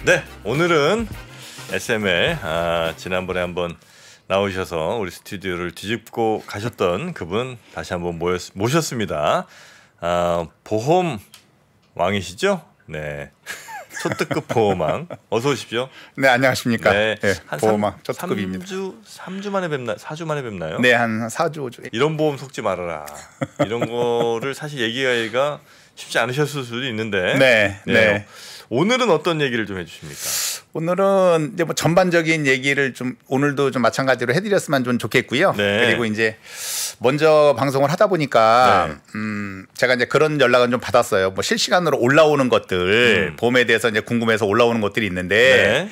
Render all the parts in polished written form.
네, 오늘은 SML 지난번에 한번 나오셔서 우리 스튜디오를 뒤집고 가셨던 그분 다시 한번 모셨습니다. 보험 왕이시죠? 네. 초특급 보험왕 어서 오십시오. 네, 안녕하십니까. 네, 한 보험왕 초특급입니다. 3주 만에 뵙나? 4주 만에 뵙나요? 네, 한 4주 5주. 이런 보험 속지 말아라. 이런 거를 사실 얘기하기가 쉽지 않으셨을 수도 있는데. 네. 오늘은 어떤 얘기를 좀 해주십니까? 오늘은 이제 뭐 전반적인 얘기를 좀 오늘도 좀 마찬가지로 해드렸으면 좀 좋겠고요. 네. 그리고 이제 먼저 방송을 하다 보니까 제가 이제 그런 연락은 좀 받았어요. 뭐 실시간으로 올라오는 것들 보험에 대해서 이제 궁금해서 올라오는 것들이 있는데.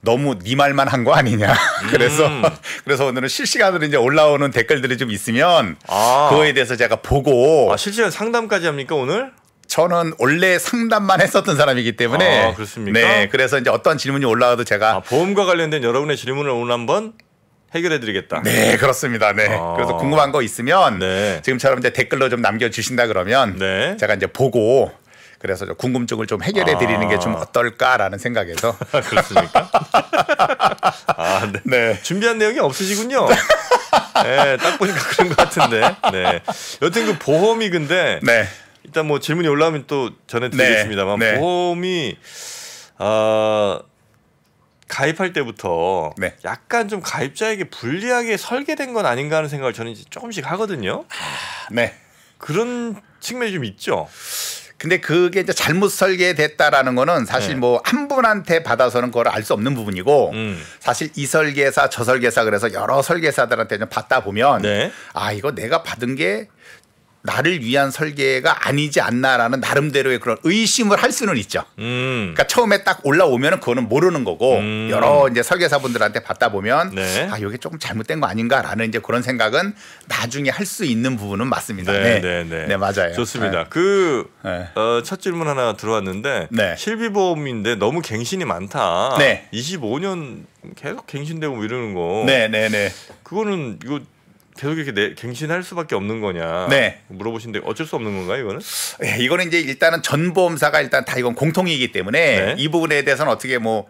너무 네 말만 한 거 아니냐. 그래서 오늘은 실시간으로 이제 올라오는 댓글들이 좀 있으면 그거에 대해서 제가 보고. 실시간 상담까지 합니까 오늘? 저는 원래 상담만 했었던 사람이기 때문에. 그렇습니까? 네, 그래서 이제 어떤 질문이 올라와도 제가 보험과 관련된 여러분의 질문을 오늘 한번 해결해드리겠다. 네, 그렇습니다. 네. 그래서 궁금한 거 있으면 지금처럼 이제 댓글로 좀 남겨주신다 그러면 제가 이제 보고. 그래서 궁금증을 좀 해결해 드리는 게 좀 어떨까라는 생각에서. 그렇습니까? 네. 준비한 내용이 없으시군요. 네, 딱 보니까 그런 것 같은데. 네. 여튼 그 보험이 근데 일단 뭐 질문이 올라오면 또 전해드리겠습니다만 보험이 가입할 때부터 약간 좀 가입자에게 불리하게 설계된 건 아닌가 하는 생각을 저는 이제 조금씩 하거든요. 그런 측면이 좀 있죠. 근데 그게 이제 잘못 설계됐다라는 거는 사실 뭐 한 분한테 받아서는 그걸 알 수 없는 부분이고 사실 이 설계사 저 설계사 그래서 여러 설계사들한테 좀 받다 보면 이거 내가 받은 게 나를 위한 설계가 아니지 않나라는 나름대로의 그런 의심을 할 수는 있죠. 그러니까 처음에 딱 올라오면은 그거는 모르는 거고 여러 이제 설계사분들한테 받다 보면 이게 조금 잘못된 거 아닌가라는 이제 그런 생각은 나중에 할 수 있는 부분은 맞습니다. 네, 맞아요. 좋습니다. 첫 질문 하나 들어왔는데 실비보험인데 너무 갱신이 많다. 25년 계속 갱신되고 이러는 거. 그거는 이거 계속 이렇게 갱신할 수밖에 없는 거냐 물어보시는데 어쩔 수 없는 건가요 이거는? 이거는 이제 일단은 전 보험사가 일단 다 이건 공통이기 때문에 이 부분에 대해서는 어떻게 뭐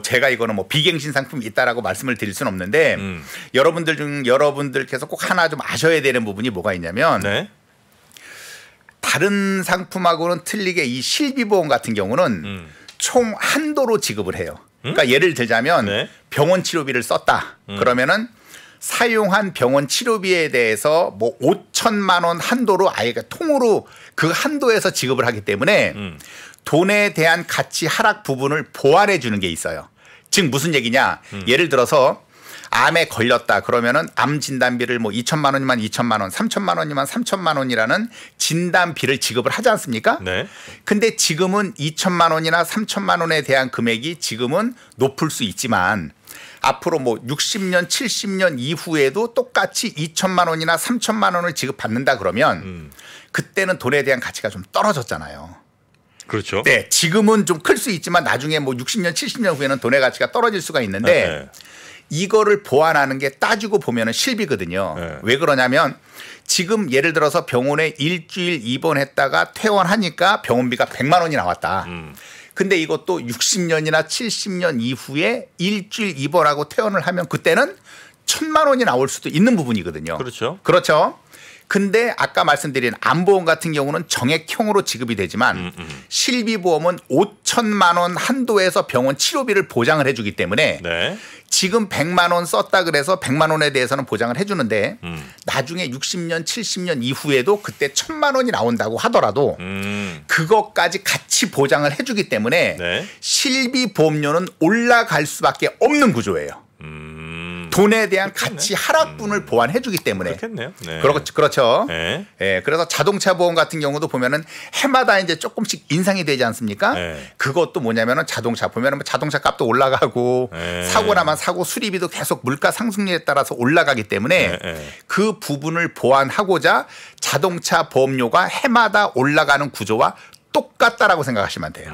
제가 이거는 뭐 비갱신 상품이 있다라고 말씀을 드릴 수는 없는데 여러분들께서 꼭 하나 좀 아셔야 되는 부분이 뭐가 있냐면 다른 상품하고는 틀리게 이 실비보험 같은 경우는 총 한도로 지급을 해요. 그러니까 예를 들자면 병원 치료비를 썼다 그러면은 사용한 병원 치료비에 대해서 뭐 5천만 원 한도로 아예 통으로 그 한도에서 지급을 하기 때문에 돈에 대한 가치 하락 부분을 보완해 주는 게 있어요. 즉 무슨 얘기냐? 예를 들어서 암에 걸렸다 그러면은 암 진단비를 뭐 2천만 원이면 2천만 원, 3천만 원이면 3천만 원이라는 진단비를 지급을 하지 않습니까? 근데 지금은 2천만 원이나 3천만 원에 대한 금액이 지금은 높을 수 있지만 앞으로 뭐 60년, 70년 이후에도 똑같이 2천만 원이나 3천만 원을 지급받는다 그러면 그때는 돈에 대한 가치가 좀 떨어졌잖아요. 그렇죠. 네, 지금은 좀 클 수 있지만 나중에 뭐 60년, 70년 후에는 돈의 가치가 떨어질 수가 있는데 이거를 보완하는 게 따지고 보면은 실비거든요. 왜 그러냐면 지금 예를 들어서 병원에 일주일 입원했다가 퇴원하니까 병원비가 100만 원이 나왔다. 근데 이것도 60년이나 70년 이후에 일주일 입원하고 퇴원을 하면 그때는 1,000만 원이 나올 수도 있는 부분이거든요. 그렇죠. 근데 아까 말씀드린 암보험 같은 경우는 정액형으로 지급이 되지만 실비보험은 5천만 원 한도에서 병원 치료비를 보장을 해주기 때문에 지금 100만 원 썼다 그래서 100만 원에 대해서는 보장을 해주는데 나중에 60년 70년 이후에도 그때 1,000만 원이 나온다고 하더라도 그것까지 같이 보장을 해주기 때문에 실비보험료는 올라갈 수밖에 없는 구조예요. 돈에 대한 가치 하락분을 보완해 주기 때문에. 그렇겠네요. 그렇죠. 그래서 자동차 보험 같은 경우도 보면은 해마다 이제 조금씩 인상이 되지 않습니까? 그것도 뭐냐면은 자동차 보면은 자동차 값도 올라가고 사고 나면 사고 수리비도 계속 물가 상승률에 따라서 올라가기 때문에 그 부분을 보완하고자 자동차 보험료가 해마다 올라가는 구조와 똑같다라고 생각하시면 돼요.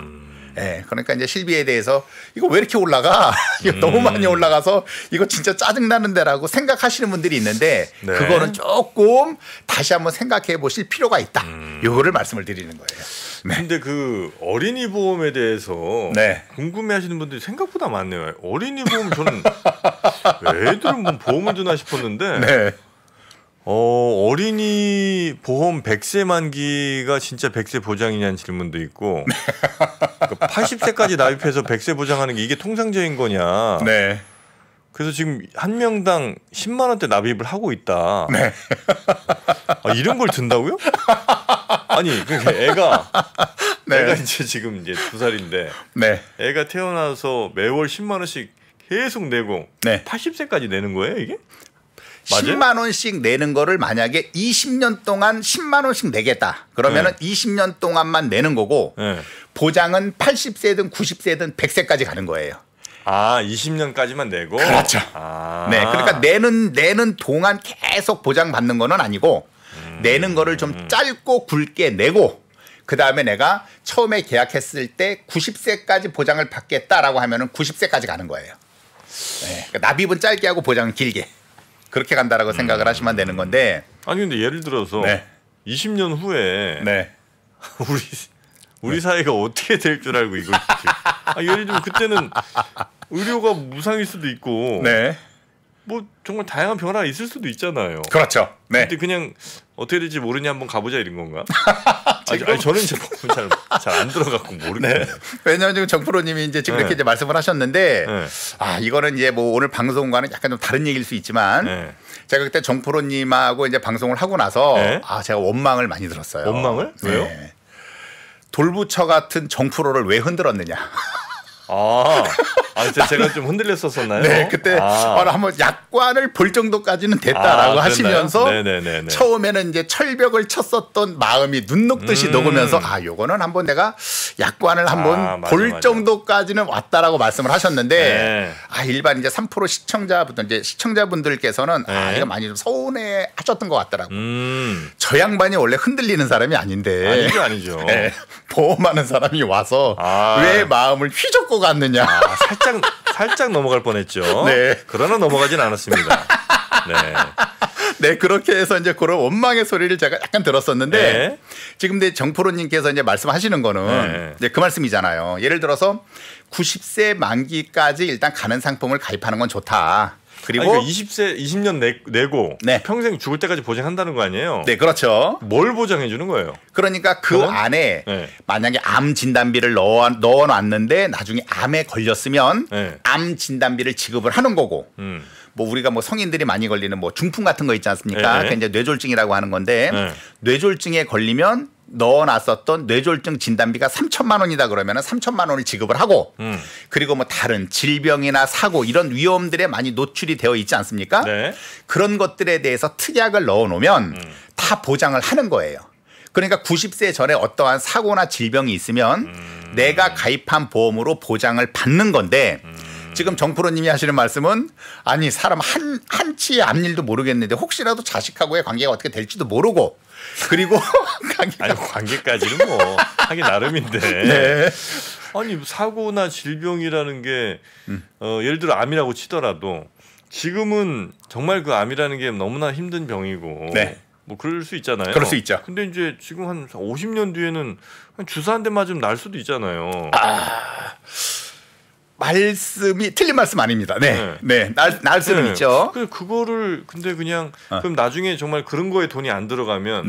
그러니까 이제 실비에 대해서 이거 왜 이렇게 올라가? 이거 너무 많이 올라가서 이거 진짜 짜증나는데라고 생각하시는 분들이 있는데 그거는 조금 다시 한번 생각해 보실 필요가 있다. 요거를 말씀을 드리는 거예요. 네. 근데 그 어린이 보험에 대해서 네. 궁금해하시는 분들이 생각보다 많네요. 어린이 보험 저는 애들은 뭐 보험을 드나 싶었는데 네. 어린이 보험 100세 만기가 진짜 100세 보장이냐는 질문도 있고 그러니까 80세까지 납입해서 100세 보장하는 게 이게 통상적인 거냐. 네. 그래서 지금 한 명당 10만 원대 납입을 하고 있다. 네. 아, 이런 걸 든다고요? 아니 그러니까 애가 네. 이제 지금 이제 2살인데 네. 애가 태어나서 매월 10만 원씩 계속 내고 네. 80세까지 내는 거예요 이게? 맞아요? 10만 원씩 내는 거를 만약에 20년 동안 10만 원씩 내겠다. 그러면은 20년 동안만 내는 거고 보장은 80세든 90세든 100세까지 가는 거예요. 아, 20년까지만 내고? 그렇죠. 아. 네. 그러니까 내는 동안 계속 보장받는 거는 아니고 내는 거를 좀 짧고 굵게 내고 그다음에 내가 처음에 계약했을 때 90세까지 보장을 받겠다라고 하면은 90세까지 가는 거예요. 네. 그러니까 납입은 짧게 하고 보장은 길게. 그렇게 간다라고 생각을 하시면 되는 건데. 아니 근데 예를 들어서 20년 후에 우리 사회가 어떻게 될 줄 알고 이걸 예를 들면 그때는 의료가 무상일 수도 있고 뭐 정말 다양한 변화가 있을 수도 있잖아요. 그렇죠. 네. 근데 그냥 어떻게 될지 모르니 한번 가보자 이런 건가? 아니 저는 이제 잘 안 들어갖고 모르겠네요. 왜냐하면 지금 정프로님이 이제 지금 이렇게 이제 말씀을 하셨는데 이거는 이제 뭐 오늘 방송과는 약간 좀 다른 얘기일 수 있지만 제가 그때 정프로님하고 이제 방송을 하고 나서 제가 원망을 많이 들었어요. 원망을? 왜요? 돌부처 같은 정프로를 왜 흔들었느냐. 제가 좀 흔들렸었나요? 네, 그때 한번 약관을 볼 정도까지는 됐다라고 하시면서 처음에는 이제 철벽을 쳤었던 마음이 눈 녹듯이 녹으면서 요거는 한번 내가 약관을 한번 볼 정도까지는 왔다라고 말씀을 하셨는데 일반 이제 3프로 시청자분들께서는 이거 많이 좀 서운해 하셨던 것 같더라고요. 저 양반이 원래 흔들리는 사람이 아닌데 아니죠. 보험하는 사람이 와서 왜 마음을 휘젓고 갔느냐. 살짝 넘어갈 뻔했죠. 네. 그러나 넘어가진 않았습니다. 네, 그렇게 해서 이제 그런 원망의 소리를 제가 약간 들었었는데 지금 이제 정프로님께서 이제 말씀하시는 거는 이제 그 말씀이잖아요. 예를 들어서 90세 만기까지 일단 가는 상품을 가입하는 건 좋다. 그리고 그러니까 20년 내고 평생 죽을 때까지 보장한다는 거 아니에요? 네, 그렇죠. 뭘 보장해 주는 거예요? 그러니까 그 안에 만약에 암 진단비를 넣어놨는데 나중에 암에 걸렸으면 암 진단비를 지급을 하는 거고 뭐 우리가 뭐 성인들이 많이 걸리는 뭐 중풍 같은 거 있지 않습니까? 그게 이제 뇌졸중이라고 하는 건데 뇌졸중에 걸리면 넣어놨었던 뇌졸중 진단비가 3천만 원이다 그러면 3천만 원을 지급을 하고 그리고 뭐 다른 질병이나 사고 이런 위험들에 많이 노출이 되어 있지 않습니까? 그런 것들에 대해서 특약을 넣어놓으면 다 보장을 하는 거예요. 그러니까 90세 전에 어떠한 사고나 질병이 있으면 내가 가입한 보험으로 보장을 받는 건데 지금 정프로님이 하시는 말씀은 아니 사람 한치의 앞일도 모르겠는데 혹시라도 자식하고의 관계가 어떻게 될지도 모르고 그리고 관계까지는 뭐 하기 나름인데 아니 사고나 질병이라는 게 예를 들어 암이라고 치더라도 지금은 정말 그 암이라는 게 너무나 힘든 병이고 뭐 그럴 수 있잖아요. 그럴 수 있죠. 근데 이제 지금 한 50년 뒤에는 주사 한 대 맞으면 날 수도 있잖아요. 말씀이 틀린 말씀 아닙니다. 날 수는 있죠. 그거를 근데 그냥 그럼 나중에 정말 그런 거에 돈이 안 들어가면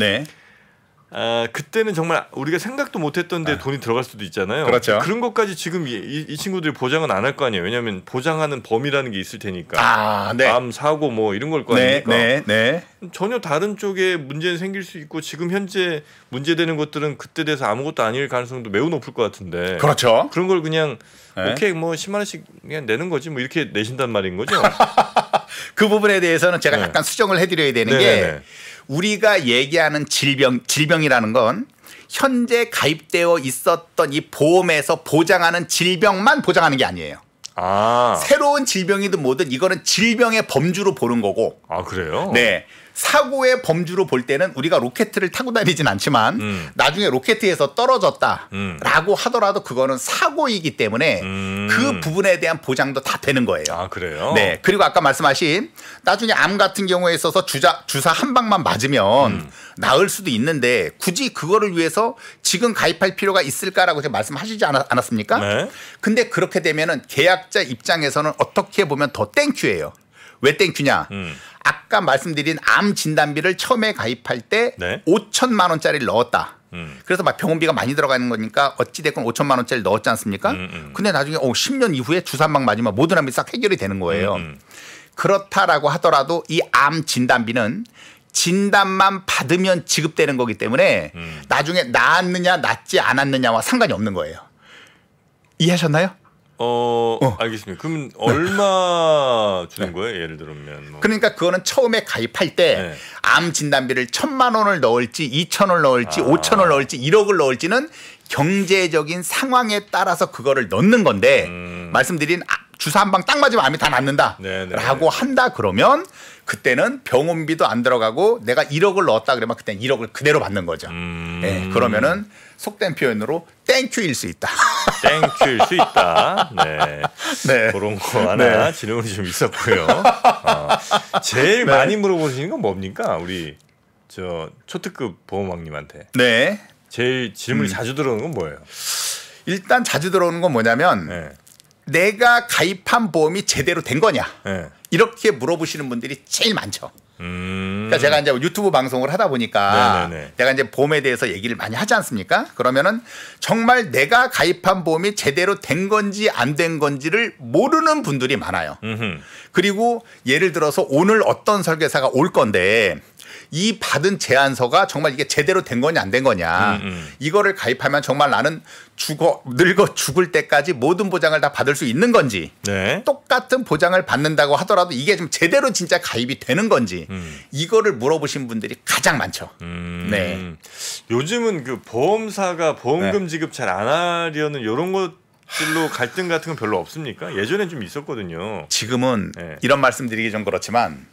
그때는 정말 우리가 생각도 못했던데 돈이 들어갈 수도 있잖아요. 그렇죠. 그런 것까지 지금 이 친구들이 보장은 안 할 거 아니에요. 왜냐하면 보장하는 범위라는 게 있을 테니까. 암, 사고 뭐 이런 걸 거 아닙니까? 전혀 다른 쪽에 문제는 생길 수 있고 지금 현재 문제되는 것들은 그때 돼서 아무것도 아닐 가능성도 매우 높을 것 같은데. 그렇죠. 그런 걸 그냥 오케이 뭐 10만 원씩 그냥 내는 거지 뭐 이렇게 내신단 말인 거죠. 그 부분에 대해서는 제가 약간 수정을 해드려야 되는 게 우리가 얘기하는 질병이라는 건 현재 가입되어 있었던 이 보험에서 보장하는 질병만 보장하는 게 아니에요. 새로운 질병이든 뭐든 이거는 질병의 범주로 보는 거고. 그래요? 네. 사고의 범주로 볼 때는 우리가 로켓을 타고 다니진 않지만 나중에 로켓에서 떨어졌다라고 하더라도 그거는 사고이기 때문에 그 부분에 대한 보장도 다 되는 거예요. 아, 그래요? 네. 그리고 아까 말씀하신 나중에 암 같은 경우에 있어서 주사 한 방만 맞으면 나을 수도 있는데 굳이 그거를 위해서 지금 가입할 필요가 있을까라고 제가 말씀하시지 않았습니까? 네. 근데 그렇게 되면은 계약자 입장에서는 어떻게 보면 더 땡큐예요. 왜 땡큐냐? 아까 말씀드린 암 진단비를 처음에 가입할 때 네. 5천만 원짜리를 넣었다. 그래서 막 병원비가 많이 들어가는 거니까 어찌됐건 5천만 원짜리 넣었지 않습니까? 근데 나중에 10년 이후에 주사 한 방 맞으면 모든 암이 싹 해결이 되는 거예요. 그렇다라고 하더라도 이 암 진단비는 진단만 받으면 지급되는 거기 때문에 나중에 나았느냐 낫지 않았느냐와 상관이 없는 거예요. 이해하셨나요? 알겠습니다. 그럼 얼마 주는 거예요? 예를 들면. 그러니까 그거는 처음에 가입할 때 암 진단비를 1,000만 원을 넣을지 2,000원을 넣을지 5,000원을 넣을지 1억을 넣을지는 경제적인 상황에 따라서 그거를 넣는 건데 말씀드린 주사 한 방 딱 맞으면 암이 다 낫는다라고 한다 그러면 그때는 병원비도 안 들어가고 내가 1억을 넣었다 그러면 그때는 1억을 그대로 받는 거죠. 네, 그러면은 속된 표현으로 땡큐일 수 있다. 땡큐일 수 있다. 네. 네. 그런 거 하나 질문이 좀 있었고요. 제일 많이 물어보시는 건 뭡니까? 우리 저 초특급 보험왕님한테. 네. 제일 질문이 자주 들어오는 건 뭐예요? 일단 자주 들어오는 건 뭐냐면 내가 가입한 보험이 제대로 된 거냐. 이렇게 물어보시는 분들이 제일 많죠. 그러니까 제가 이제 유튜브 방송을 하다 보니까 내가 이제 보험에 대해서 얘기를 많이 하지 않습니까? 그러면은 정말 내가 가입한 보험이 제대로 된 건지 안 된 건지를 모르는 분들이 많아요. 그리고 예를 들어서 오늘 어떤 설계사가 올 건데 이 받은 제안서가 정말 이게 제대로 된 거냐 안 된 거냐 이거를 가입하면 정말 나는 늙어 죽을 때까지 모든 보장을 다 받을 수 있는 건지 똑같은 보장을 받는다고 하더라도 이게 좀 제대로 진짜 가입이 되는 건지 이거를 물어보신 분들이 가장 많죠. 네. 요즘은 그 보험사가 보험금 지급 잘 안 하려는 이런 것들로 갈등 같은 건 별로 없습니까? 예전엔 좀 있었거든요. 지금은 이런 말씀드리기 좀 그렇지만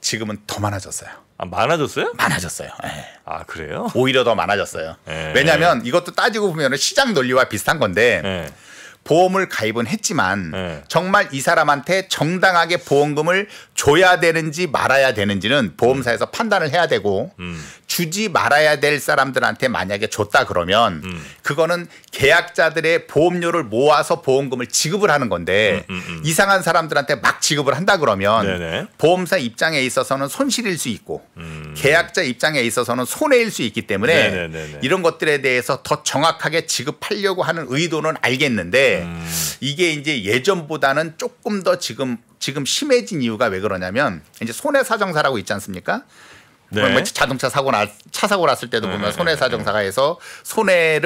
지금은 더 많아졌어요. 아, 많아졌어요? 많아졌어요. 아, 그래요? 오히려 더 많아졌어요. 왜냐하면 이것도 따지고 보면 시장 논리와 비슷한 건데 보험을 가입은 했지만 정말 이 사람한테 정당하게 보험금을 줘야 되는지 말아야 되는지는 보험사에서 판단을 해야 되고 주지 말아야 될 사람들한테 만약에 줬다 그러면 그거는 계약자들의 보험료를 모아서 보험금을 지급을 하는 건데 이상한 사람들한테 막 지급을 한다 그러면 보험사 입장에 있어서는 손실일 수 있고 계약자 입장에 있어서는 손해일 수 있기 때문에 이런 것들에 대해서 더 정확하게 지급하려고 하는 의도는 알겠는데 이게 이제 예전보다는 조금 더 지금 심해진 이유가 왜 그러냐면 이제 손해사정사라고 있지 않습니까? 뭐 자동차 차 사고 났을 때도 보면 손해사정사가 해서 손해에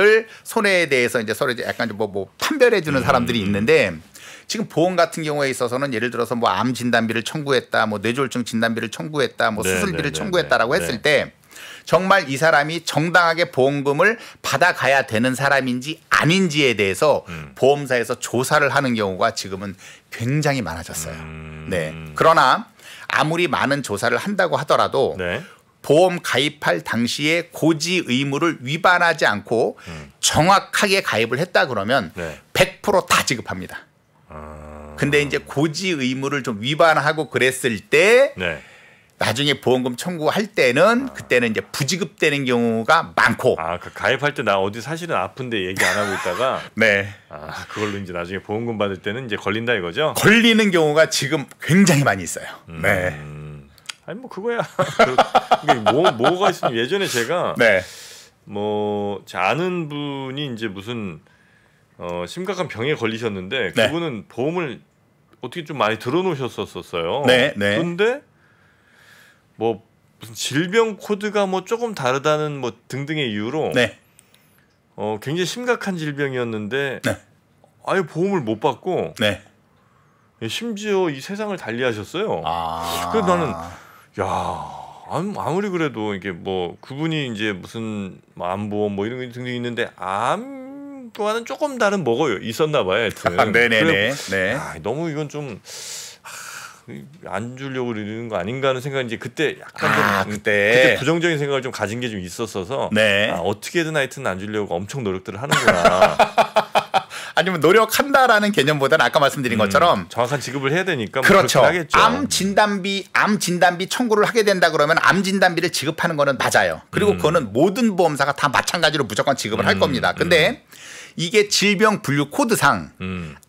대해서 이제 서로 약간 뭐 판별해 주는 사람들이 있는데 지금 보험 같은 경우에 있어서는 예를 들어서 뭐 암 진단비를 청구했다, 뭐 뇌졸중 진단비를 청구했다, 뭐 수술비를 청구했다라고 했을 때 정말 이 사람이 정당하게 보험금을 받아가야 되는 사람인지 아닌지에 대해서 보험사에서 조사를 하는 경우가 지금은 굉장히 많아졌어요. 네. 그러나 아무리 많은 조사를 한다고 하더라도 보험 가입할 당시에 고지 의무를 위반하지 않고 정확하게 가입을 했다 그러면 100% 다 지급합니다. 근데 이제 고지 의무를 좀 위반하고 그랬을 때 나중에 보험금 청구할 때는 그때는 이제 부지급되는 경우가 많고. 그 가입할 때 나 어디 사실은 아픈데 얘기 안 하고 있다가 그걸로 이제 나중에 보험금 받을 때는 이제 걸린다 이거죠? 걸리는 경우가 지금 굉장히 많이 있어요. 네. 아니 뭐 그거야. 뭐가 있으면 예전에 제가 뭐 제 아는 분이 이제 무슨 심각한 병에 걸리셨는데 그분은 보험을 어떻게 좀 많이 들어놓으셨었어요. 그런데 뭐 무슨 질병 코드가 뭐 조금 다르다는 뭐 등등의 이유로 굉장히 심각한 질병이었는데 아예 보험을 못 받고 심지어 이 세상을 달리하셨어요. 그래서 나는 아무리 그래도 이게 뭐 그분이 이제 무슨 암보험 뭐 이런 게 등등 있는데 암과는 조금 다른 뭐가 있었나 봐요. 하여튼. 네네네. 너무 이건 좀 안 주려고 그러는 거 아닌가 하는 생각이 이제 그때 약간 그때 부정적인 생각을 좀 가진 게 좀 있었어서 네. 어떻게든 하여튼 안 주려고 엄청 노력들을 하는구나. 아니면 노력한다라는 개념보다는 아까 말씀드린 것처럼 정확한 지급을 해야 되니까 그렇죠. 암 진단비 청구를 하게 된다 그러면 암 진단비를 지급하는 거는 맞아요. 그리고 그거는 모든 보험사가 다 마찬가지로 무조건 지급을 할 겁니다. 근데 이게 질병 분류 코드상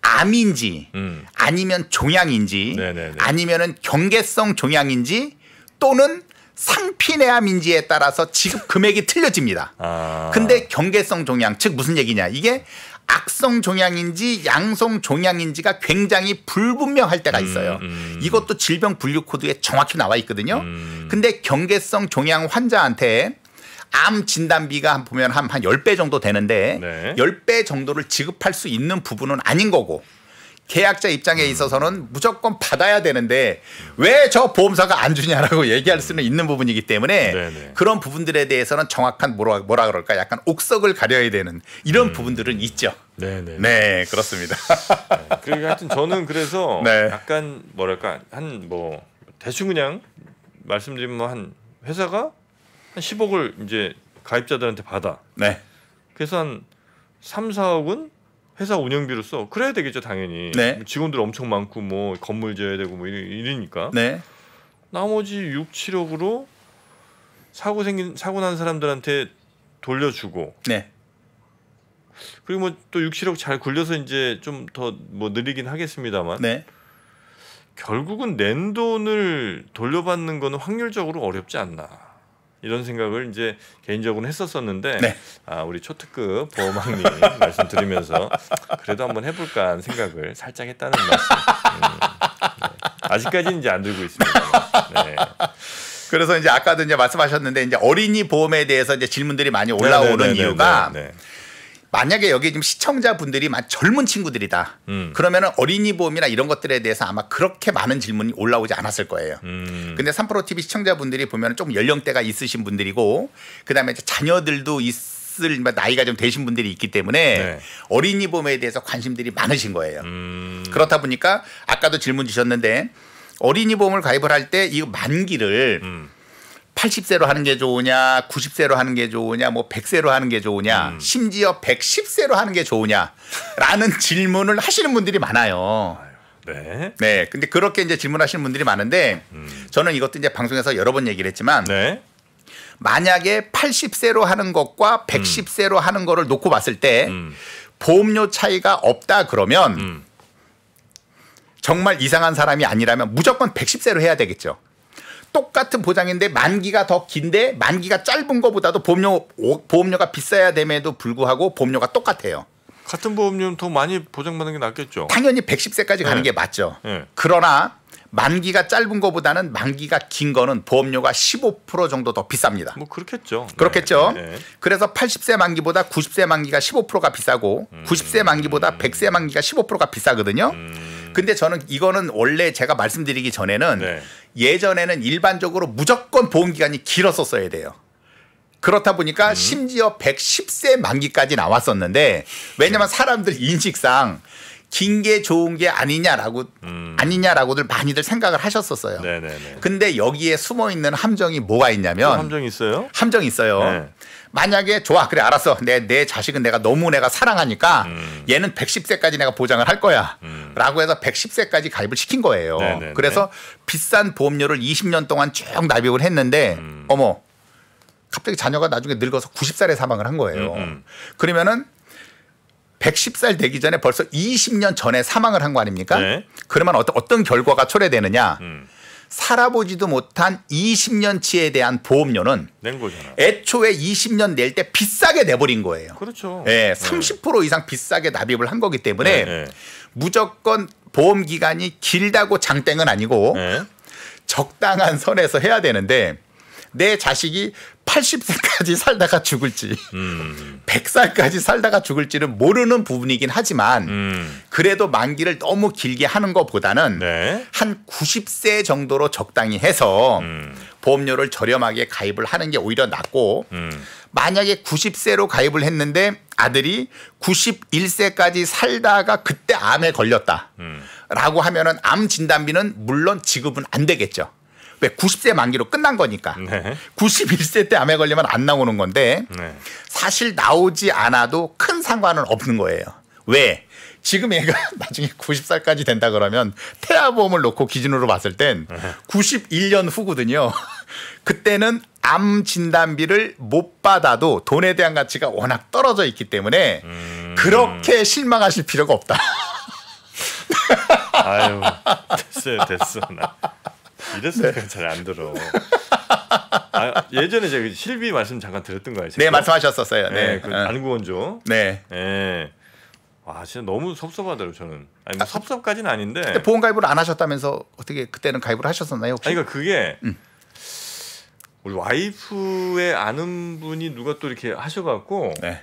암인지 아니면 종양인지 아니면은 경계성 종양인지 또는 상피내암인지에 따라서 지급 금액이 틀려집니다. 근데 경계성 종양 즉 무슨 얘기냐 이게 악성 종양인지 양성 종양인지가 굉장히 불분명할 때가 있어요. 이것도 질병 분류 코드에 정확히 나와 있거든요. 근데 경계성 종양 환자한테 암 진단비가 보면 한 10배 정도 되는데 네. 10배 정도를 지급할 수 있는 부분은 아닌 거고 계약자 입장에 있어서는 무조건 받아야 되는데 왜 저 보험사가 안 주냐라고 얘기할 수는 있는 부분이기 때문에 네네. 그런 부분들에 대해서는 정확한 뭐라 그럴까 약간 옥석을 가려야 되는 이런 부분들은 있죠. 네네. 네 그렇습니다. 네, 그리고 하여튼 저는 그래서 네. 약간 뭐랄까 뭐 대충 그냥 말씀드리면 한 회사가 한 10억을 이제 가입자들한테 받아. 네. 그래서 한 3, 4억은 회사 운영비로 써. 그래야 되겠죠, 당연히. 네. 직원들 엄청 많고 뭐 건물 지어야 되고 뭐 이러니까. 네. 나머지 6, 7억으로 사고 난 사람들한테 돌려주고. 네. 그리고 뭐 또 6, 7억 잘 굴려서 이제 좀 더 뭐 느리긴 하겠습니다만. 네. 결국은 낸 돈을 돌려받는 거는 확률적으로 어렵지 않나. 이런 생각을 이제 개인적으로 했었었는데 네. 우리 초특급 보험왕님 말씀 들으면서 그래도 한번 해볼까 하는 생각을 살짝 했다는 말씀. 네. 아직까지는 이제 안 들고 있습니다. 네. 그래서 이제 아까도 이제 말씀하셨는데 이제 어린이 보험에 대해서 이제 질문들이 많이 올라오는 이유가 만약에 여기 지금 시청자분들이 젊은 친구들이다. 그러면은 어린이 보험이나 이런 것들에 대해서 아마 그렇게 많은 질문이 올라오지 않았을 거예요. 근데 3프로 TV 시청자분들이 보면 좀 연령대가 있으신 분들이고 그다음에 이제 자녀들도 있을 나이가 좀 되신 분들이 있기 때문에 네. 어린이 보험에 대해서 관심들이 많으신 거예요. 그렇다 보니까 아까도 질문 주셨는데 어린이 보험을 가입을 할 때 이 만기를 80세로 하는 게 좋으냐 90세로 하는 게 좋으냐 뭐 100세로 하는 게 좋으냐 심지어 110세로 하는 게 좋으냐라는 질문을 하시는 분들이 많아요. 네. 네. 근데 그렇게 이제 질문하시는 분들이 많은데 저는 이것도 이제 방송에서 여러 번 얘기를 했지만 네. 만약에 80세로 하는 것과 110세로 하는 거를 놓고 봤을 때 보험료 차이가 없다 그러면 정말 이상한 사람이 아니라면 무조건 110세로 해야 되겠죠. 똑같은 보장인데 만기가 더 긴데 만기가 짧은 것보다도 보험료가 비싸야 됨에도 불구하고 보험료가 똑같아요. 같은 보험료는 더 많이 보장받는 게 낫겠죠. 당연히 110세까지 가는 게 맞죠. 그러나 만기가 짧은 것보다는 만기가 긴 거는 보험료가 15% 정도 더 비쌉니다. 뭐 그렇겠죠. 그렇겠죠. 그래서 80세 만기보다 90세 만기가 15%가 비싸고 90세 만기보다 100세 만기가 15%가 비싸거든요. 근데 저는 이거는 원래 제가 말씀드리기 전에는 예전에는 일반적으로 무조건 보험기간이 길었었어야 돼요. 그렇다 보니까 심지어 110세 만기까지 나왔었는데 왜냐하면 사람들 인식상 긴 게 좋은 게 아니냐라고들 많이들 생각을 하셨었어요. 근데 여기에 숨어 있는 함정이 뭐가 있냐면 함정이 있어요? 함정이 있어요. 네. 만약에 좋아 그래 알았어 내 자식은 내가 사랑하니까 얘는 110세까지 내가 보장을 할 거야 라고 해서 110세까지 가입을 시킨 거예요. 그래서 비싼 보험료를 20년 동안 쭉 납입을 했는데 어머 갑자기 자녀가 나중에 늙어서 90살에 사망을 한 거예요. 그러면은 110살 되기 전에 벌써 20년 전에 사망을 한 거 아닙니까? 네. 그러면 어떤 결과가 초래되느냐? 살아보지도 못한 20년치에 대한 보험료는 낸 거잖아. 애초에 20년 낼 때 비싸게 내버린 거예요. 그렇죠. 네, 30% 이상 비싸게 납입을 한 거기 때문에 무조건 보험 기간이 길다고 장땡은 아니고 적당한 선에서 해야 되는데 내 자식이 80세까지 살다가 죽을지 100살까지 살다가 죽을지는 모르는 부분이긴 하지만 그래도 만기를 너무 길게 하는 것보다는 한 90세 정도로 적당히 해서 보험료를 저렴하게 가입을 하는 게 오히려 낫고 만약에 90세로 가입을 했는데 아들이 91세까지 살다가 그때 암에 걸렸다. 라고 하면은 암 진단비는 물론 지급은 안 되겠죠. 왜 90세 만기로 끝난 거니까. 네. 91세 때 암에 걸리면 안 나오는 건데 네. 사실 나오지 않아도 큰 상관은 없는 거예요. 왜? 지금 얘가 나중에 90살까지 된다 그러면 태아보험을 놓고 기준으로 봤을 땐 91년 후거든요. 그때는 암 진단비를 못 받아도 돈에 대한 가치가 워낙 떨어져 있기 때문에 그렇게 실망하실 필요가 없다. 아유, 됐어. 나 이래서 네. 잘 안 들어. 예전에 제가 실비 말씀 잠깐 드렸던 거예요. 네, 말씀하셨었어요. 네, 그 안구원조. 네. 네. 와, 진짜 너무 섭섭하더라고요, 저는. 아니, 뭐 섭섭까지는 아닌데. 보험 가입을 안 하셨다면서 어떻게 그때는 가입을 하셨었나요, 혹시? 아니, 그러니까 그게 우리 와이프의 아는 분이 누가 또 이렇게 하셔갖고 네.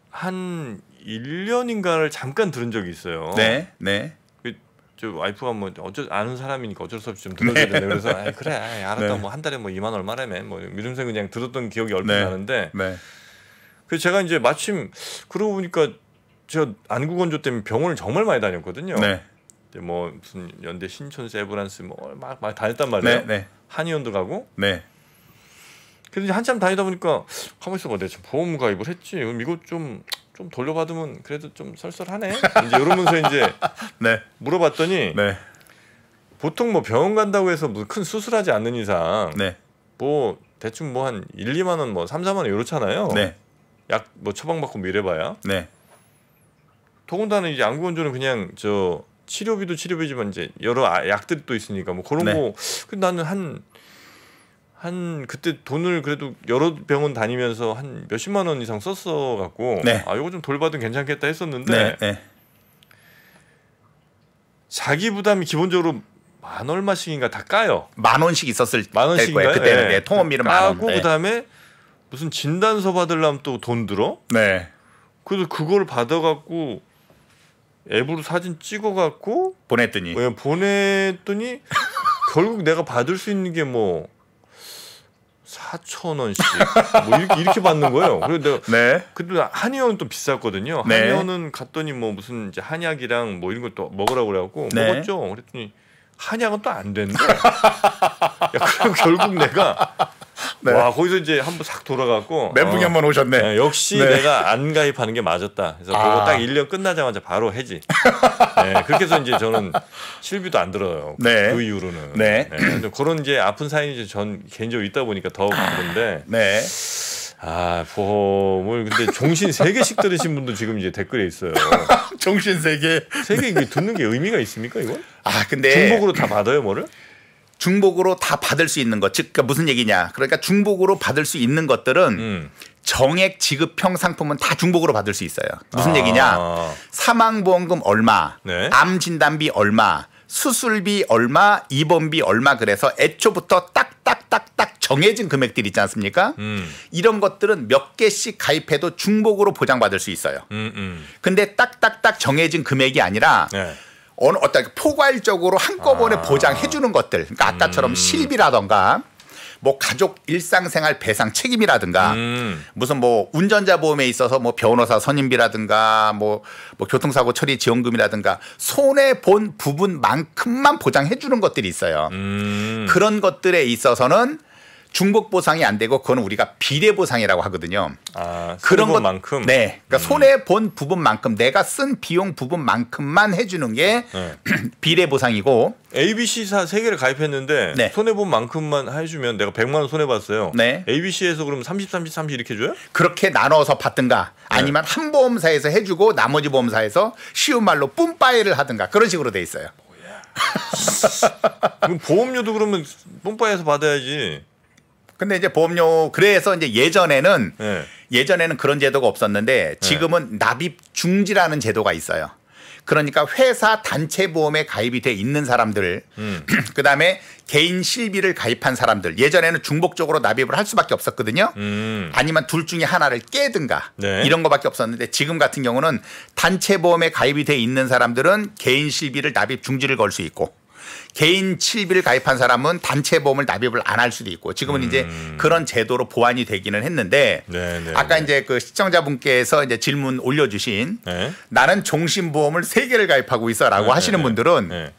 한 1년인가를 잠깐 들은 적이 있어요. 네, 네. 저 와이프가 뭐 아는 사람이니까 어쩔 수 없이 좀 들어줘야 되는데 그래서 그래 알았다 네. 뭐 한 달에 뭐 2만 얼마라며 뭐 이러면서 그냥 들었던 기억이 얼핏 네. 나는데 네. 그래서 제가 이제 마침 그러고 보니까 저 안구건조 때문에 병원을 정말 많이 다녔거든요. 네. 뭐 무슨 연대 신촌 세브란스 뭐 막 다녔단 말이에요. 네. 네. 한의원도 가고. 네. 그래서 이제 한참 다니다 보니까 가만 있어봐, 내가 지금 보험 가입을 했지. 그럼 이거 좀 돌려받으면 그래도 좀 썰썰하네. 이제 이러면서 이제 네. 물어봤더니 네. 보통 뭐 병원 간다고 해서 뭐 큰 수술하지 않는 이상 네. 뭐 대충 뭐 한 1, 2만 원, 뭐 3, 4만 원 이렇잖아요. 네. 약 뭐 처방받고 뭐 이래봐야. 네. 더군다나 이제 안구건조는 그냥 저 치료비도 치료비지만 이제 여러 약들이 또 있으니까 뭐 그런 네. 거. 근데 나는 한 그때 돈을 그래도 여러 병원 다니면서 한 몇십만 원 이상 썼어 갖고 네. 아 이거 좀 돌받으면 괜찮겠다 했었는데 네. 자기 부담이 기본적으로 만 얼마씩인가 다 까요. 10,000원씩 있었을 거예요. 그때는 네. 통원비는 10,000원. 까고 그다음에 무슨 진단서 받으려면 또 돈 들어. 네. 그래서 그걸 받아갖고 앱으로 사진 찍어갖고 보냈더니 결국 내가 받을 수 있는 게 뭐 4,000원씩 뭐 이렇게 받는 거예요. 그래서 내가 네. 근데 한의원은 또 비쌌거든요. 네. 한의원은 갔더니 뭐 무슨 이제 한약이랑 뭐 이런 것도 먹으라고 그래갖고 네. 먹었죠. 그랬더니 한약은 또 안 된대. 야, 그럼 결국 내가 네. 와 거기서 이제 한번 싹 돌아갔고 멘붕이 한번 오셨네. 네, 역시 네. 내가 안 가입하는 게 맞았다. 그래서 그거 딱 1년 끝나자마자 바로 해지. 네, 그렇게 해서 이제 저는 실비도 안 들어요. 네. 그 이후로는. 네. 네. 그런 이제 아픈 사연이 전 개인적으로 있다 보니까 더 그런데. 네. 아 보험을 근데 종신 3개씩 들으신 분도 지금 이제 댓글에 있어요. 종신 3개. 3개 이게 듣는 게 의미가 있습니까 이건? 아 근데 중복으로 다 받아요 뭐를? 중복으로 다 받을 수 있는 것, 즉 그러니까 무슨 얘기냐? 그러니까 중복으로 받을 수 있는 것들은 정액 지급형 상품은 다 중복으로 받을 수 있어요. 무슨 얘기냐? 사망보험금 얼마, 네. 암 진단비 얼마, 수술비 얼마, 입원비 얼마 그래서 애초부터 딱딱딱딱 정해진 금액들 있지 않습니까? 이런 것들은 몇 개씩 가입해도 중복으로 보장받을 수 있어요. 근데 딱딱딱 정해진 금액이 아니라 네. 어떤 포괄적으로 한꺼번에 보장해 주는 것들. 그러니까 아까처럼 실비라던가 뭐 가족 일상생활 배상 책임이라든가 무슨 뭐 운전자 보험에 있어서 뭐 변호사 선임비라든가 뭐 교통사고 처리 지원금이라든가 손해 본 부분만큼만 보장해 주는 것들이 있어요. 그런 것들에 있어서는 중복 보상이 안 되고 그건 우리가 비례 보상이라고 하거든요. 아, 그런 것만큼. 네, 그러니까 손해 본 부분만큼 내가 쓴 비용 부분만큼만 해주는 게 네. 비례 보상이고. ABC사 3개를 가입했는데 네. 손해 본 만큼만 해주면 내가 100만 원 손해 봤어요. 네. ABC에서 그럼 30, 30, 30 이렇게 줘요? 그렇게 나눠서 받든가 아니면 한 보험사에서 해주고 나머지 보험사에서 쉬운 말로 뿜빠이를 하든가 그런 식으로 돼 있어요. 그럼 보험료도 그러면 뿜빠이에서 받아야지. 근데 이제 보험료 그래서 이제 예전에는 그런 제도가 없었는데 지금은 납입 중지라는 제도가 있어요. 그러니까 회사 단체 보험에 가입이 돼 있는 사람들, 그다음에 개인 실비를 가입한 사람들, 예전에는 중복적으로 납입을 할 수밖에 없었거든요. 아니면 둘 중에 하나를 깨든가 네. 이런 거밖에 없었는데 지금 같은 경우는 단체 보험에 가입이 돼 있는 사람들은 개인 실비를 납입 중지를 걸 수 있고 개인 7비를 가입한 사람은 단체 보험을 납입을 안 할 수도 있고 지금은 이제 그런 제도로 보완이 되기는 했는데 아까 이제 그 시청자분께서 이제 질문 올려주신 나는 종신보험을 3개를 가입하고 있어라고 하시는 분들은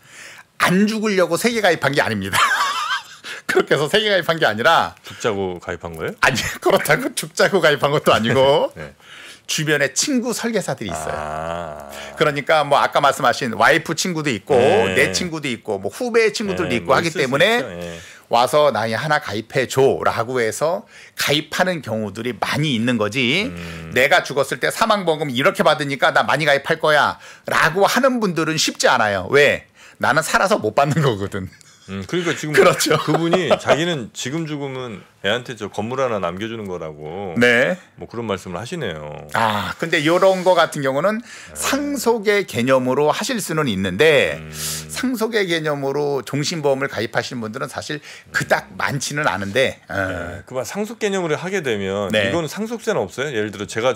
안 죽으려고 3개 가입한 게 아닙니다. 그렇게 해서 3개 가입한 게 아니라 죽자고 가입한 거예요? 아니 그렇다고 죽자고 가입한 것도 아니고 주변에 친구 설계사들이 있어요. 그러니까 뭐 아까 말씀하신 와이프 친구도 있고 내 친구도 있고 뭐 후배 친구들도 있고 하기 때문에 와서 나 하나 가입해 줘라고 해서 가입하는 경우들이 많이 있는 거지. 내가 죽었을 때 사망보험 이렇게 받으니까 나 많이 가입할 거야라고 하는 분들은 쉽지 않아요. 왜? 나는 살아서 못 받는 거거든. 그러니까 지금 그렇죠. 그분이 자기는 지금 죽으면 애한테 저 건물 하나 남겨주는 거라고 뭐 그런 말씀을 하시네요. 근데 이런 거 같은 경우는 상속의 개념으로 하실 수는 있는데 상속의 개념으로 종신보험을 가입하시는 분들은 사실 그닥 많지는 않은데 그만 상속 개념으로 하게 되면 이거는 상속세는 없어요? 예를 들어 제가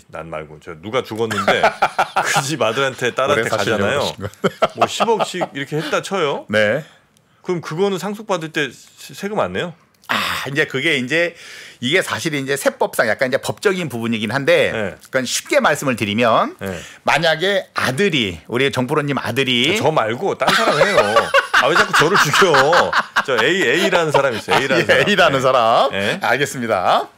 난 말고 누가 죽었는데 그 집 아들한테 딸한테 가잖아요. 뭐 10억씩 이렇게 했다 쳐요. 그럼 그거는 상속받을 때 세금 안 내요? 이제 그게 이게 사실 이제 세법상 약간 이제 법적인 부분이긴 한데 그건 쉽게 말씀을 드리면 만약에 아들이 우리 정프로님 아들이 저 말고 딴 사람 해요. 왜 자꾸 저를 죽여? 저 A라는 사람이 있어요. A라는 사람. 알겠습니다.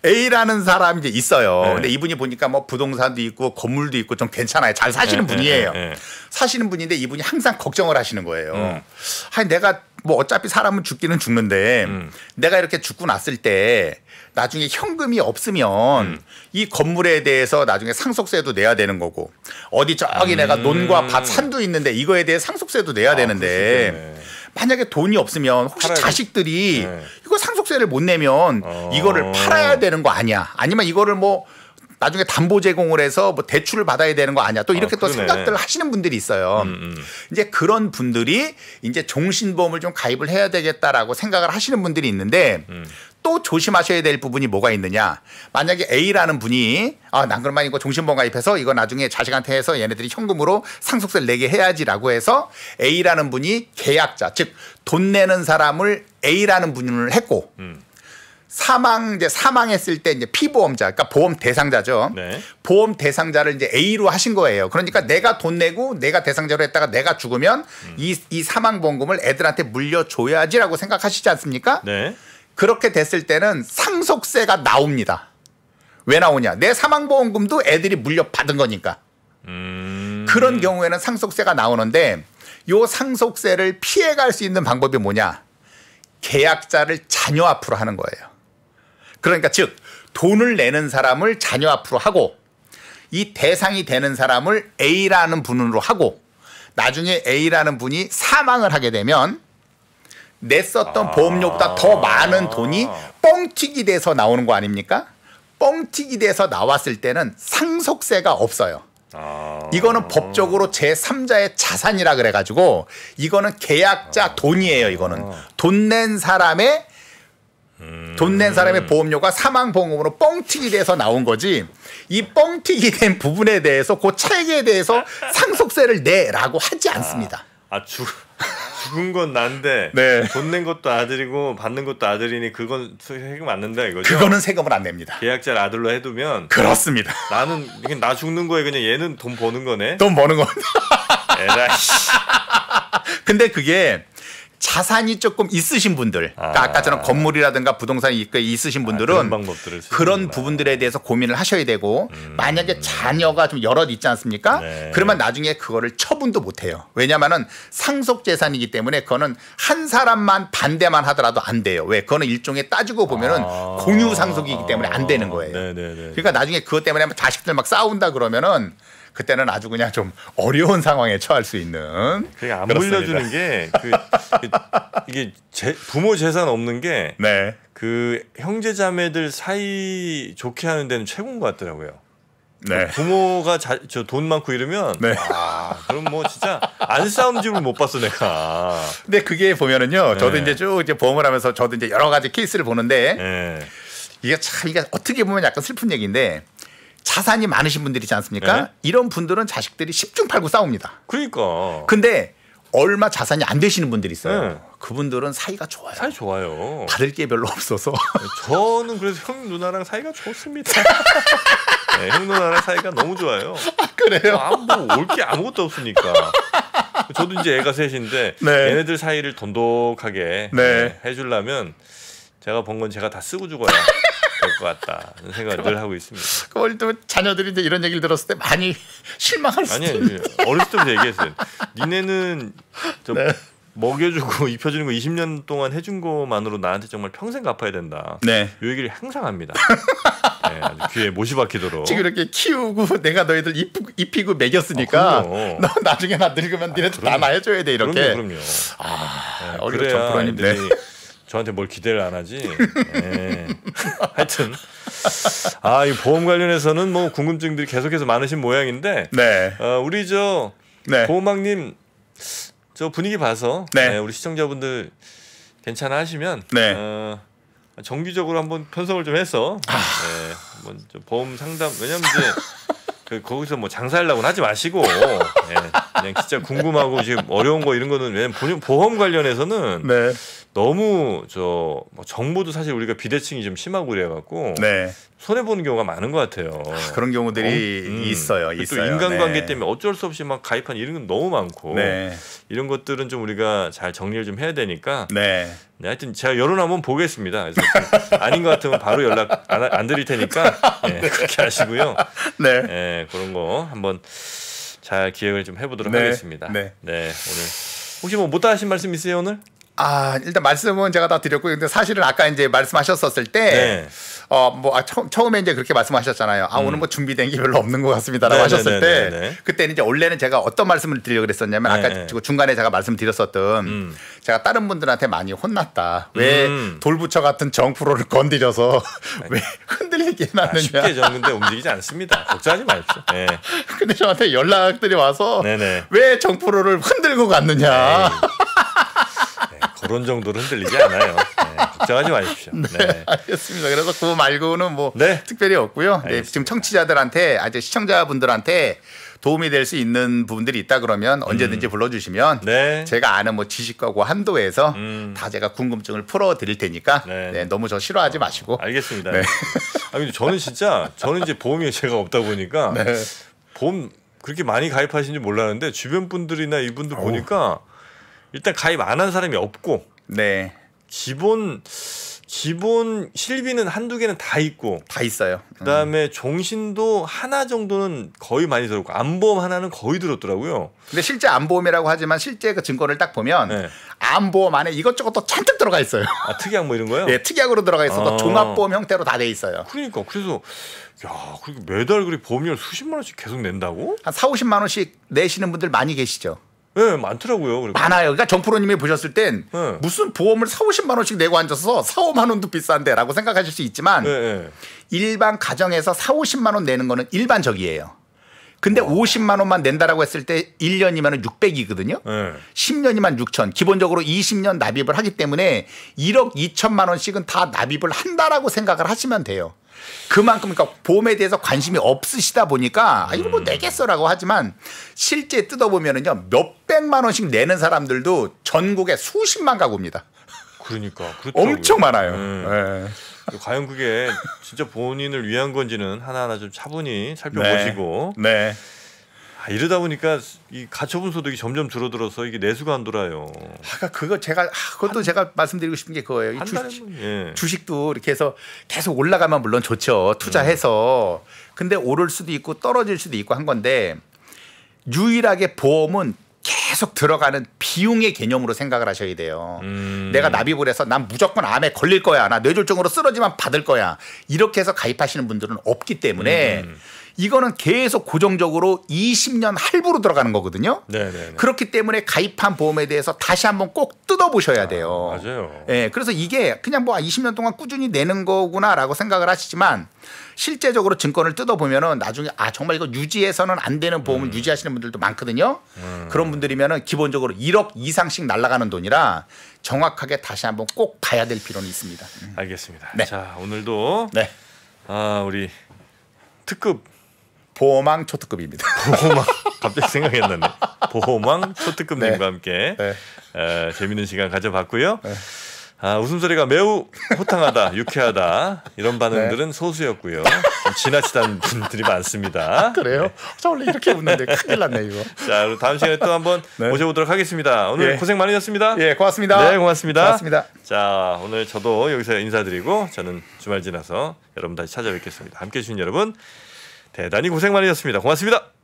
A라는 사람이 이제 있어요. 근데 이분이 보니까 뭐 부동산도 있고 건물도 있고 좀 괜찮아요. 잘 사시는 분이에요. 사시는 분인데 이분이 항상 걱정을 하시는 거예요. 내가 뭐 어차피 사람은 죽기는 죽는데 내가 이렇게 죽고 났을 때 나중에 현금이 없으면 이 건물에 대해서 나중에 상속세도 내야 되는 거고 어디 저기 내가 논과 밭 산도 있는데 이거에 대해 상속세도 내야 되는데 만약에 돈이 없으면 혹시 자식들이 이거 상속세를 못 내면 이거를 팔아야 되는 거 아니야? 아니면 이거를 뭐 나중에 담보 제공을 해서 뭐 대출을 받아야 되는 거 아니야? 또 이렇게 또 생각들을 하시는 분들이 있어요. 이제 그런 분들이 이제 종신보험을 좀 가입을 해야 되겠다라고 생각을 하시는 분들이 있는데 또 조심하셔야 될 부분이 뭐가 있느냐. 만약에 A라는 분이 난 그러면 이거 종신보험 가입해서 이거 나중에 자식한테 해서 얘네들이 현금으로 상속세를 내게 해야지라고 해서 A라는 분이 계약자, 즉 돈 내는 사람을 A라는 분을 했고 사망했을 때 이제 피보험자, 그러니까 보험 대상자죠. 보험 대상자를 이제 A로 하신 거예요. 그러니까 내가 돈 내고 내가 대상자로 했다가 내가 죽으면 이 사망보험금을 애들한테 물려줘야지라고 생각하시지 않습니까? 그렇게 됐을 때는 상속세가 나옵니다. 왜 나오냐? 내 사망보험금도 애들이 물려받은 거니까. 그런 경우에는 상속세가 나오는데 요 상속세를 피해갈 수 있는 방법이 뭐냐? 계약자를 자녀 앞으로 하는 거예요. 그러니까 즉 돈을 내는 사람을 자녀 앞으로 하고 이 대상이 되는 사람을 A라는 분으로 하고 나중에 A라는 분이 사망을 하게 되면 냈었던 보험료보다 더 많은 돈이 뻥튀기 돼서 나오는 거 아닙니까? 뻥튀기 돼서 나왔을 때는 상속세가 없어요. 이거는 법적으로 제3자의 자산이라 그래가지고 이거는 계약자 돈이에요. 이거는 돈 낸 사람의 보험료가 사망보험으로 뻥튀기 돼서 나온 거지 이 뻥튀기 된 부분에 대해서 그 차액에 대해서 상속세를 내라고 하지 않습니다. 죽은 건 난데 돈 낸 것도 아들이고 받는 것도 아들이니 그건 세금 안 낸다 이거죠? 그거는 세금을 안 냅니다. 계약자를 아들로 해두면 그렇습니다. 나는 나 죽는 거에 그냥 얘는 돈 버는 거네. 돈 버는 거. 에라이. 근데 그게 자산이 조금 있으신 분들, 그러니까 아까처럼 건물이라든가 부동산이 있으신 분들은 그런 부분들에 대해서 고민을 하셔야 되고 만약에 자녀가 좀 여럿 있지 않습니까? 그러면 나중에 그거를 처분도 못 해요. 왜냐하면 상속재산이기 때문에 그거는 한 사람만 반대만 하더라도 안 돼요. 왜? 그거는 일종의 따지고 보면은 공유상속이기 때문에 안 되는 거예요. 그러니까 나중에 그것 때문에 자식들 막 싸운다 그러면은 그때는 아주 그냥 좀 어려운 상황에 처할 수 있는. 그러니까 안 물려주는 게 이게 부모 재산 없는 게 그 형제 자매들 사이 좋게 하는 데는 최고인 것 같더라고요. 부모가 저 돈 많고 이러면 그럼 뭐 진짜 안 싸운 집을 못 봤어 내가. 근데 그게 보면은요. 저도 이제 쭉 보험을 하면서 저도 이제 여러 가지 케이스를 보는데 이게 어떻게 보면 약간 슬픈 얘기인데. 자산이 많으신 분들이지 않습니까? 이런 분들은 자식들이 10중 8구 싸웁니다. 그러니까. 근데 얼마 자산이 안 되시는 분들이 있어요. 네. 그분들은 사이가 좋아요. 사이 좋아요. 받을 게 별로 없어서. 저는 그래서 형 누나랑 사이가 좋습니다. 네, 형 누나랑 사이가 너무 좋아요. 그래요? 뭐 올 게 아무것도 없으니까. 저도 이제 애가 셋인데 네. 얘네들 사이를 돈독하게 네. 해주려면 제가 번 건 제가 다 쓰고 죽어야 될 것 같다는 생각을 늘 하고 있습니다. 그럼 또 자녀들이 이제 이런 얘기를 들었을 때 많이 실망할 수도 있는데. 아니 어렸을 때부터 얘기했어요. 니네는 저 네. 먹여주고 입혀주는 거 20년 동안 해준 것만으로 나한테 정말 평생 갚아야 된다. 네. 이 얘기를 항상 합니다. 네, 귀에 못이 박히도록. 지금 이렇게 키우고 내가 너희들 입히고 먹였으니까 너 나중에 나 늙으면 니네들 다 나 해줘야 돼 이렇게. 그럼요. 네, 그래야 애들이 저한테 뭘 기대를 안 하지. 네. 하여튼 이 보험 관련해서는 뭐 궁금증들이 계속해서 많으신 모양인데 네. 우리 저 네. 보험왕님 저 분위기 봐서 네. 우리 시청자분들 괜찮아 하시면 네. 정기적으로 한번 편성을 좀 해서 네, 한번 좀 보험 상담 왜냐면 이제 거기서 뭐 장사하려고는 하지 마시고 네, 그냥 진짜 궁금하고 지금 어려운 거 이런 거는 왜냐면 보험 관련해서는 네. 너무 뭐 정보도 사실 우리가 비대칭이 좀 심하고 그래갖고 네. 손해 보는 경우가 많은 것 같아요. 그런 경우들이 있어요. 또 인간관계 네. 때문에 어쩔 수 없이 막 가입한 이런 건 너무 많고 네. 이런 것들은 좀 우리가 잘 정리를 좀 해야 되니까. 네. 네, 하여튼 제가 여론 한번 보겠습니다. 그래서 아닌 것 같으면 바로 연락 안 드릴 테니까 네, 그렇게 하시고요. 네. 네, 그런 거 한번 잘 기획을 좀 해보도록 네. 하겠습니다. 네. 네, 오늘 혹시 뭐 못다 하신 말씀 있으세요 오늘? 일단 말씀은 제가 다 드렸고, 근데 사실은 아까 이제 말씀하셨었을 때, 네. 처음에 이제 그렇게 말씀하셨잖아요. 오늘 뭐 준비된 게 별로 없는 것 같습니다라고 하셨을 때, 그때는 이제 원래는 제가 어떤 말씀을 드리려고 그랬었냐면, 아까 중간에 제가 말씀드렸었던, 제가 다른 분들한테 많이 혼났다. 왜 돌부처 같은 정프로를 건드려서 왜 흔들리게 해놨느냐. 쉽게 정근데 움직이지 않습니다. 걱정하지 마십시오. 네. 근데 저한테 연락들이 와서, 왜 정프로를 흔들고 갔느냐. 그런 정도로 흔들리지 않아요. 네, 걱정하지 마십시오. 네, 네. 알겠습니다. 그래서 그거 말고는 뭐 네. 특별히 없고요. 네, 지금 청취자들한테 아주 시청자분들한테 도움이 될 수 있는 부분들이 있다 그러면 언제든지 불러주시면 네. 제가 아는 뭐 지식과 한도에서 다 제가 궁금증을 풀어드릴 테니까 네. 네, 너무 저 싫어하지 마시고. 알겠습니다. 네. 근데 저는 이제 보험이 제가 없다 보니까 네. 보험 그렇게 많이 가입하신지 몰랐는데 주변 분들이나 이분들 보니까 일단 가입 안 한 사람이 없고, 네. 기본 실비는 한두 개는 다 있고, 다 있어요. 그다음에 종신도 하나 정도는 거의 많이 들었고, 암보험 하나는 거의 들었더라고요. 근데 실제 암보험이라고 하지만 실제 그 증권을 딱 보면 네. 암보험 안에 이것저것 또 잔뜩 들어가 있어요. 특약 뭐 이런 거요? 네, 특약으로 들어가 있어서 종합보험 형태로 다 돼 있어요. 그러니까 그래서 그리고 매달 그렇게 보험료를 수십만 원씩 계속 낸다고? 한 4-50만 원씩 내시는 분들 많이 계시죠. 네, 많더라고요. 그리고. 많아요. 그러니까 정프로님이 보셨을 땐 네. 무슨 보험을 4-50만 원씩 내고 앉아서 4-5만 원도 비싼데 라고 생각하실 수 있지만 네. 일반 가정에서 4-50만 원 내는 거는 일반적이에요. 근데 50만 원만 낸다라고 했을 때 1년이면 600이거든요. 네. 10년이면 6천. 기본적으로 20년 납입을 하기 때문에 1억 2천만 원씩은 다 납입을 한다라고 생각을 하시면 돼요. 그만큼 그러니까 보험에 대해서 관심이 없으시다 보니까 이거 뭐 내겠어라고 하지만 실제 뜯어보면은요 몇백만 원씩 내는 사람들도 전국에 수십만 가구입니다. 그러니까 엄청 많아요. 네. 과연 그게 진짜 본인을 위한 건지는 하나하나 좀 차분히 살펴보시고. 네. 이러다 보니까 이 가처분 소득이 점점 줄어들어서 이게 내수가 안 돌아요. 그것도 제가 말씀드리고 싶은 게 그거예요. 주식도 이렇게 해서 계속 올라가면 물론 좋죠. 투자해서. 근데 오를 수도 있고 떨어질 수도 있고 한 건데 유일하게 보험은 계속 들어가는 비용의 개념으로 생각을 하셔야 돼요. 내가 납입을 해서 난 무조건 암에 걸릴 거야. 나 뇌졸중으로 쓰러지면 받을 거야. 이렇게 해서 가입하시는 분들은 없기 때문에 이거는 계속 고정적으로 20년 할부로 들어가는 거거든요. 네네네. 그렇기 때문에 가입한 보험에 대해서 다시 한번 꼭 뜯어보셔야 돼요. 맞아요. 네, 그래서 이게 그냥 뭐 20년 동안 꾸준히 내는 거구나라고 생각을 하시지만 실제적으로 증권을 뜯어보면은 나중에 정말 이거 유지해서는 안 되는 보험을 유지하시는 분들도 많거든요. 그런 분들이면은 기본적으로 1억 이상씩 날아가는 돈이라 정확하게 다시 한번 꼭 봐야 될 필요는 있습니다. 알겠습니다. 네. 자, 오늘도 네. 우리 특급 보호망 초특급입니다. 보호망 갑자기 생각이 안 나네. 보호망 초특급님과 네. 함께 네. 재밌는 시간 가져봤고요. 네. 웃음소리가 매우 호탕하다, 유쾌하다 이런 반응들은 네. 소수였고요. 좀 지나치다는 분들이 많습니다. 그래요? 네. 저 원래 이렇게 웃는데 큰일 났네 이거. 자, 그럼 다음 시간에 또 한번 네. 모셔보도록 하겠습니다. 오늘 예. 고생 많으셨습니다. 예, 고맙습니다. 네, 고맙습니다. 고맙습니다. 자, 오늘 저도 여기서 인사드리고 저는 주말 지나서 여러분 다시 찾아뵙겠습니다. 함께해 주신 여러분 대단히 고생 많으셨습니다. 고맙습니다.